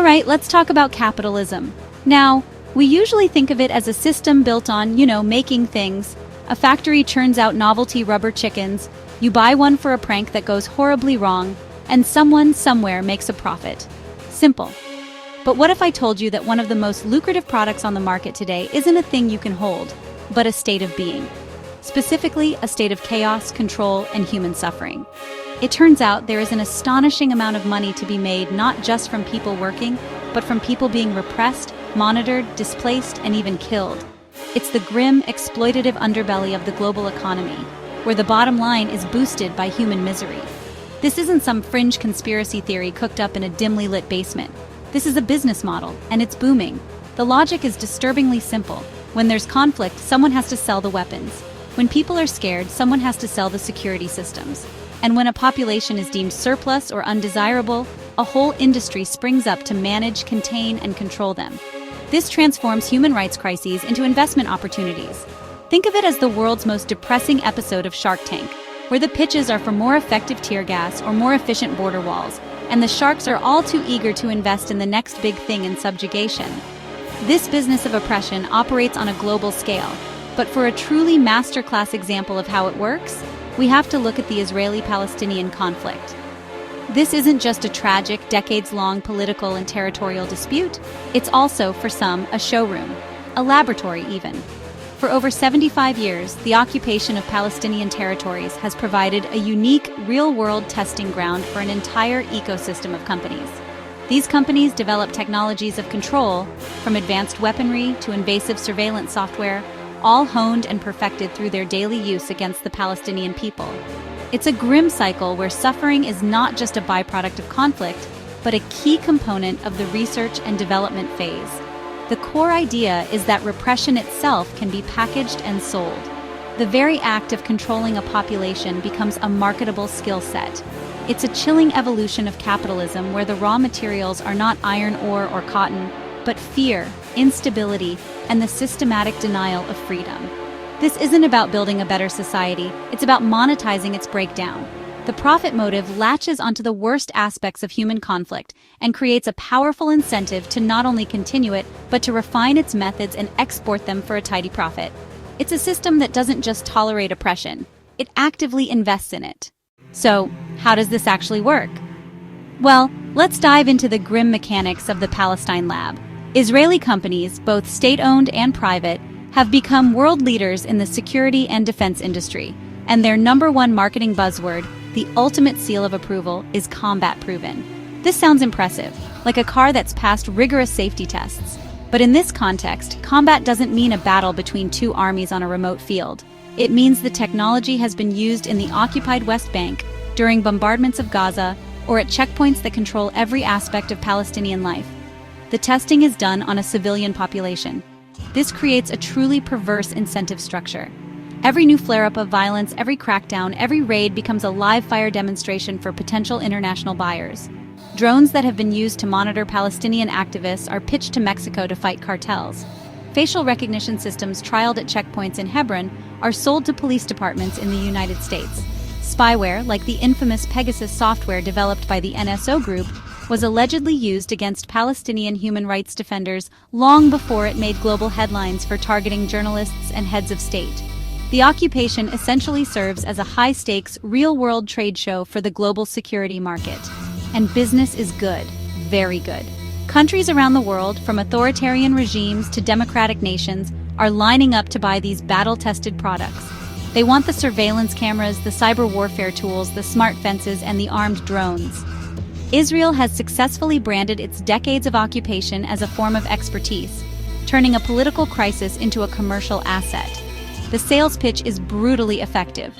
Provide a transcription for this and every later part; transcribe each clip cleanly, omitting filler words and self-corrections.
right, let's talk about capitalism. Now, we usually think of it as a system built on, making things. A factory churns out novelty rubber chickens, you buy one for a prank that goes horribly wrong, and someone somewhere makes a profit. Simple. But what if I told you that one of the most lucrative products on the market today isn't a thing you can hold, but a state of being? Specifically, a state of chaos, control, and human suffering. It turns out there is an astonishing amount of money to be made not just from people working, but from people being repressed, monitored, displaced, and even killed. It's the grim, exploitative underbelly of the global economy, where the bottom line is boosted by human misery. This isn't some fringe conspiracy theory cooked up in a dimly lit basement. This is a business model, and it's booming. The logic is disturbingly simple. When there's conflict, someone has to sell the weapons. When people are scared, someone has to sell the security systems. And when a population is deemed surplus or undesirable, a whole industry springs up to manage, contain, and control them. This transforms human rights crises into investment opportunities. Think of it as the world's most depressing episode of Shark Tank, where the pitches are for more effective tear gas or more efficient border walls, and the sharks are all too eager to invest in the next big thing in subjugation. This business of oppression operates on a global scale, but for a truly masterclass example of how it works, we have to look at the Israeli-Palestinian conflict. This isn't just a tragic, decades-long political and territorial dispute, it's also, for some, a showroom, a laboratory even. For over 75 years, the occupation of Palestinian territories has provided a unique, real-world testing ground for an entire ecosystem of companies. These companies develop technologies of control, from advanced weaponry to invasive surveillance software, all honed and perfected through their daily use against the Palestinian people. It's a grim cycle where suffering is not just a byproduct of conflict, but a key component of the research and development phase. The core idea is that repression itself can be packaged and sold. The very act of controlling a population becomes a marketable skill set. It's a chilling evolution of capitalism where the raw materials are not iron ore or cotton, but fear, instability, and the systematic denial of freedom. This isn't about building a better society, it's about monetizing its breakdown. The profit motive latches onto the worst aspects of human conflict and creates a powerful incentive to not only continue it, but to refine its methods and export them for a tidy profit. It's a system that doesn't just tolerate oppression, it actively invests in it. So, how does this actually work? Well, let's dive into the grim mechanics of the Palestine lab. Israeli companies, both state-owned and private, have become world leaders in the security and defense industry, and their number one marketing buzzword, the ultimate seal of approval, is combat proven. This sounds impressive, like a car that's passed rigorous safety tests. But in this context, combat doesn't mean a battle between two armies on a remote field. It means the technology has been used in the occupied West Bank, during bombardments of Gaza, or at checkpoints that control every aspect of Palestinian life. The testing is done on a civilian population. This creates a truly perverse incentive structure. Every new flare-up of violence, every crackdown, every raid becomes a live-fire demonstration for potential international buyers. Drones that have been used to monitor Palestinian activists are pitched to Mexico to fight cartels. Facial recognition systems trialed at checkpoints in Hebron are sold to police departments in the United States. Spyware, like the infamous Pegasus software developed by the NSO Group, was allegedly used against Palestinian human rights defenders long before it made global headlines for targeting journalists and heads of state. The occupation essentially serves as a high-stakes, real-world trade show for the global security market. And business is good, very good. Countries around the world, from authoritarian regimes to democratic nations, are lining up to buy these battle-tested products. They want the surveillance cameras, the cyber warfare tools, the smart fences, and the armed drones. Israel has successfully branded its decades of occupation as a form of expertise, turning a political crisis into a commercial asset. The sales pitch is brutally effective.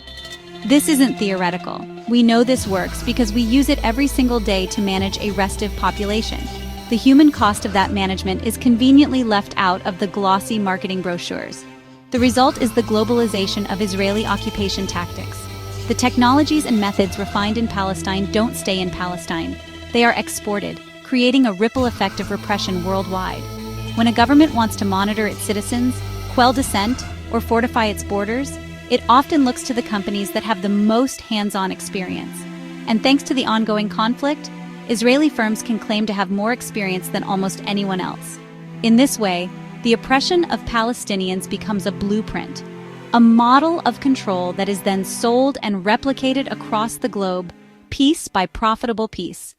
This isn't theoretical. We know this works because we use it every single day to manage a restive population. The human cost of that management is conveniently left out of the glossy marketing brochures. The result is the globalization of Israeli occupation tactics. The technologies and methods refined in Palestine don't stay in Palestine. They are exported, creating a ripple effect of repression worldwide. When a government wants to monitor its citizens, quell dissent, or fortify its borders, it often looks to the companies that have the most hands-on experience. And thanks to the ongoing conflict, Israeli firms can claim to have more experience than almost anyone else. In this way, the oppression of Palestinians becomes a blueprint, a model of control that is then sold and replicated across the globe, piece by profitable piece.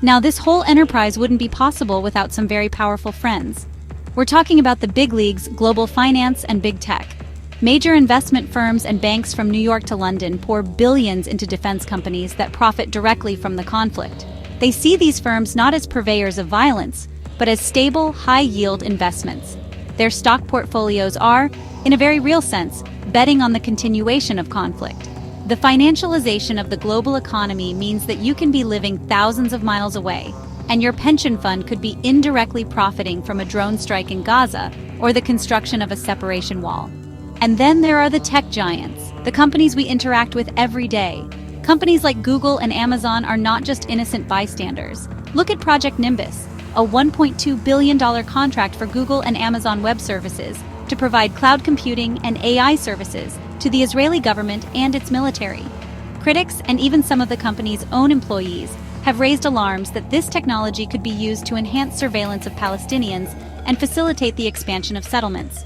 Now, this whole enterprise wouldn't be possible without some very powerful friends. We're talking about the big leagues, global finance, and big tech. Major investment firms and banks from New York to London pour billions into defense companies that profit directly from the conflict. They see these firms not as purveyors of violence, but as stable, high-yield investments. Their stock portfolios are, in a very real sense, betting on the continuation of conflict. The financialization of the global economy means that you can be living thousands of miles away, and your pension fund could be indirectly profiting from a drone strike in Gaza or the construction of a separation wall. And then there are the tech giants, the companies we interact with every day. Companies like Google and Amazon are not just innocent bystanders. Look at Project Nimbus, a $1.2 billion contract for Google and Amazon Web Services to provide cloud computing and AI services to the Israeli government and its military. Critics and even some of the company's own employees have raised alarms that this technology could be used to enhance surveillance of Palestinians and facilitate the expansion of settlements.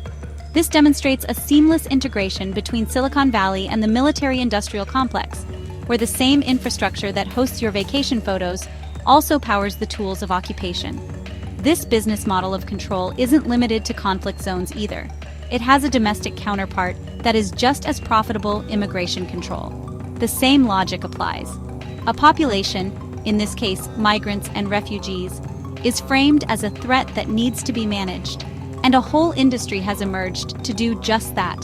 This demonstrates a seamless integration between Silicon Valley and the military-industrial complex, where the same infrastructure that hosts your vacation photos also powers the tools of occupation. This business model of control isn't limited to conflict zones either. It has a domestic counterpart that is just as profitable: immigration control. The same logic applies. A population, in this case migrants and refugees, is framed as a threat that needs to be managed, and a whole industry has emerged to do just that.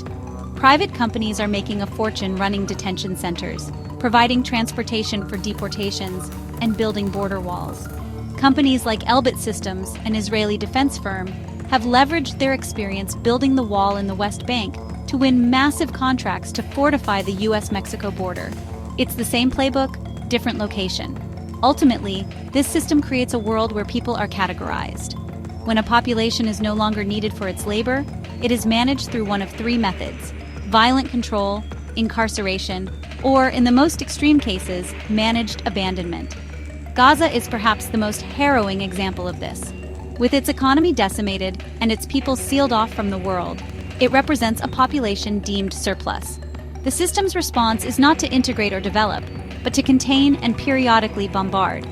Private companies are making a fortune running detention centers, providing transportation for deportations, and building border walls. Companies like Elbit Systems, an Israeli defense firm, have leveraged their experience building the wall in the West Bank to win massive contracts to fortify the US-Mexico border. It's the same playbook, different location. Ultimately, this system creates a world where people are categorized. When a population is no longer needed for its labor, it is managed through one of three methods: violent control, incarceration, or, in the most extreme cases, managed abandonment. Gaza is perhaps the most harrowing example of this. With its economy decimated and its people sealed off from the world, it represents a population deemed surplus. The system's response is not to integrate or develop, but to contain and periodically bombard.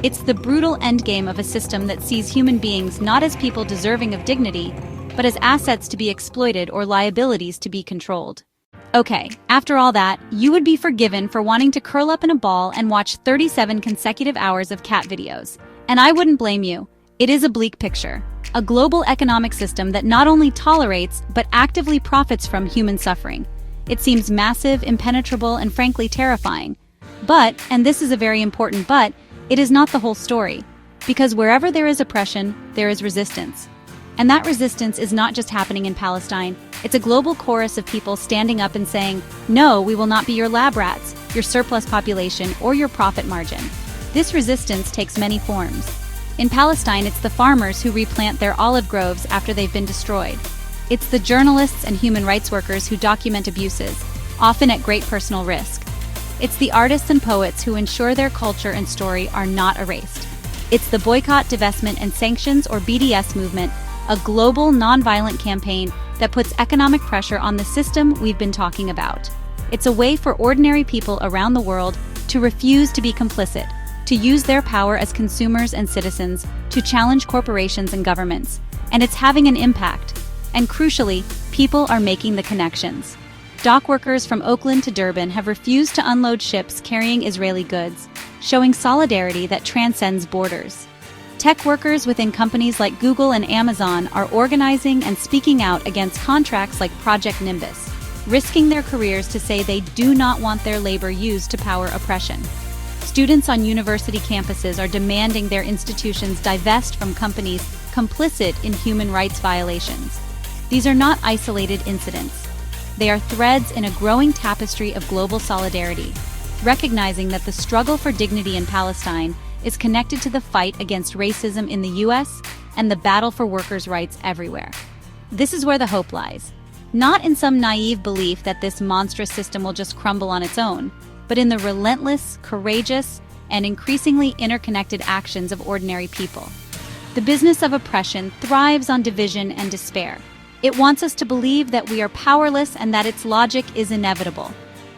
It's the brutal endgame of a system that sees human beings not as people deserving of dignity, but as assets to be exploited or liabilities to be controlled. Okay, after all that, you would be forgiven for wanting to curl up in a ball and watch 37 consecutive hours of cat videos. And I wouldn't blame you. It is a bleak picture. A global economic system that not only tolerates, but actively profits from human suffering. It seems massive, impenetrable, and frankly terrifying. But, and this is a very important but, it is not the whole story. Because wherever there is oppression, there is resistance. And that resistance is not just happening in Palestine. It's a global chorus of people standing up and saying, no, we will not be your lab rats, your surplus population, or your profit margin. This resistance takes many forms. In Palestine, it's the farmers who replant their olive groves after they've been destroyed. It's the journalists and human rights workers who document abuses, often at great personal risk. It's the artists and poets who ensure their culture and story are not erased. It's the boycott, divestment, and sanctions, or BDS movement, a global nonviolent campaign that puts economic pressure on the system we've been talking about. It's a way for ordinary people around the world to refuse to be complicit, to use their power as consumers and citizens to challenge corporations and governments. And it's having an impact. And crucially, people are making the connections. Dock workers from Oakland to Durban have refused to unload ships carrying Israeli goods, showing solidarity that transcends borders. Tech workers within companies like Google and Amazon are organizing and speaking out against contracts like Project Nimbus, risking their careers to say they do not want their labor used to power oppression. Students on university campuses are demanding their institutions divest from companies complicit in human rights violations. These are not isolated incidents. They are threads in a growing tapestry of global solidarity, recognizing that the struggle for dignity in Palestine is connected to the fight against racism in the US and the battle for workers' rights everywhere. This is where the hope lies. Not in some naive belief that this monstrous system will just crumble on its own, but in the relentless, courageous, and increasingly interconnected actions of ordinary people. The business of oppression thrives on division and despair. It wants us to believe that we are powerless and that its logic is inevitable.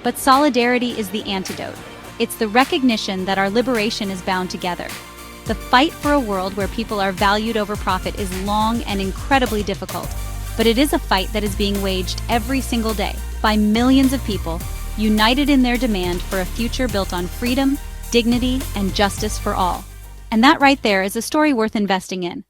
But solidarity is the antidote. It's the recognition that our liberation is bound together. The fight for a world where people are valued over profit is long and incredibly difficult, but it is a fight that is being waged every single day by millions of people, united in their demand for a future built on freedom, dignity, and justice for all. And that right there is a story worth investing in.